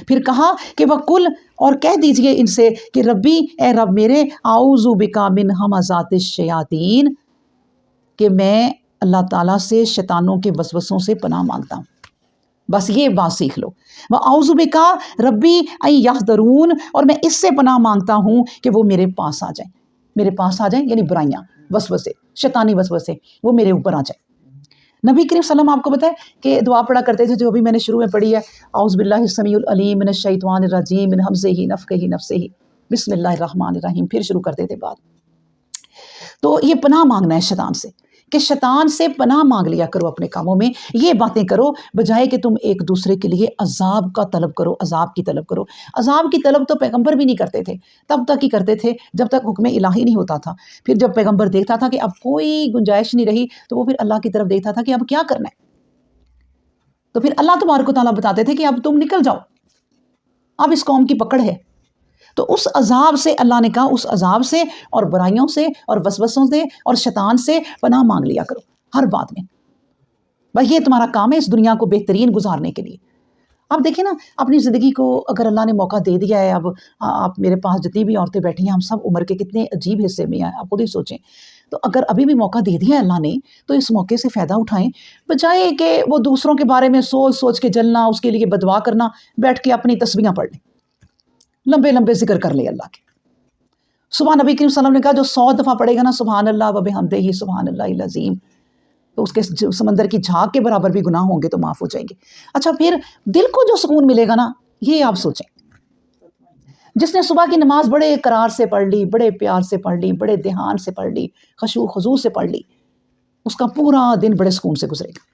پھر کہا کہ وَقُلْ اور کہہ دیجئے ان سے کہ ربی اے رب میرے اعوذ بک من ہمزات الشیاطین، کہ میں اللہ تعالیٰ سے شیطانوں کے وسوسوں سے پناہ مانگتا ہوں. بس یہ بات سیکھ لو. وَأَعُوذُ بِكَ رَبِّي أَن يَحْضُرُونَ، اور میں اس سے پناہ مانگتا ہوں کہ وہ میرے پاس آ جائیں. میرے پاس آ جائیں یعنی برائیاں، وسوسے، شیطانی وسوسے وہ میرے اوپر آ جائیں. نبی کریم صلی اللہ علیہ وسلم آپ کو بتائے کہ دعا پڑھا کرتے تھے جو ابھی میں نے شروع میں پڑھی ہے، اعوذ باللہ السمیع العلیم من الشیطان الرجیم من ہمزہ نفخہ نفثہ بسم اللہ الرحمن الرحیم، پھر شروع کرتے تھے بات. تو یہ پناہ مانگنا ہے شیطان سے، کہ شیطان سے پناہ مانگ لیا کرو اپنے کاموں میں. یہ باتیں کرو بجائے کہ تم ایک دوسرے کے لیے عذاب کا طلب کرو، عذاب کی طلب کرو. عذاب کی طلب تو پیغمبر بھی نہیں کرتے تھے، تب تک ہی کرتے تھے جب تک حکم الہی نہیں ہوتا تھا. پھر جب پیغمبر دیکھتا تھا کہ اب کوئی گنجائش نہیں رہی تو وہ پھر اللہ کی طرف دیکھتا تھا کہ اب کیا کرنا ہے. تو پھر اللہ تبارک و تعالیٰ بتاتے تھے کہ اب تم نکل جاؤ، اب اس قوم کی پکڑ ہے. تو اس عذاب سے اللہ نے کہا، اس عذاب سے اور برائیوں سے اور وسوسوں سے اور شیطان سے پناہ مانگ لیا کرو ہر بات میں. بھائی یہ تمہارا کام ہے اس دنیا کو بہترین گزارنے کے لیے. اب دیکھیں نا اپنی زندگی کو اگر اللہ نے موقع دے دیا ہے، اب آپ میرے پاس جتنی بھی عورتیں بیٹھی ہیں ہم سب عمر کے کتنے عجیب حصے میں ہیں، آپ خود ہی سوچیں. تو اگر ابھی بھی موقع دے دیا ہے اللہ نے تو اس موقع سے فائدہ اٹھائیں، بجائے کہ وہ دوسروں کے بارے میں سوچ سوچ کے جلنا، اس کے لیے بدعا کرنا، بیٹھ کے اپنی تسبیحاں پڑھ لیں، لمبے لمبے ذکر کر لے اللہ کے. صبح نبی کریم صلی اللہ علیہ وسلم نے کہا جو 100 دفعہ پڑھے گا نا سبحان اللہ و بحمدہ سبحان اللہ العظیم، تو اس کے سمندر کی جھاگ کے برابر بھی گناہ ہوں گے تو معاف ہو جائیں گے. اچھا پھر دل کو جو سکون ملے گا نا، یہ آپ سوچیں. جس نے صبح کی نماز بڑے قرار سے پڑھ لی، بڑے پیار سے پڑھ لی، بڑے دھیان سے پڑھ لی، خشوع خضوع سے پڑھ لی، اس کا پورا دن بڑے سکون سے گزرے گا.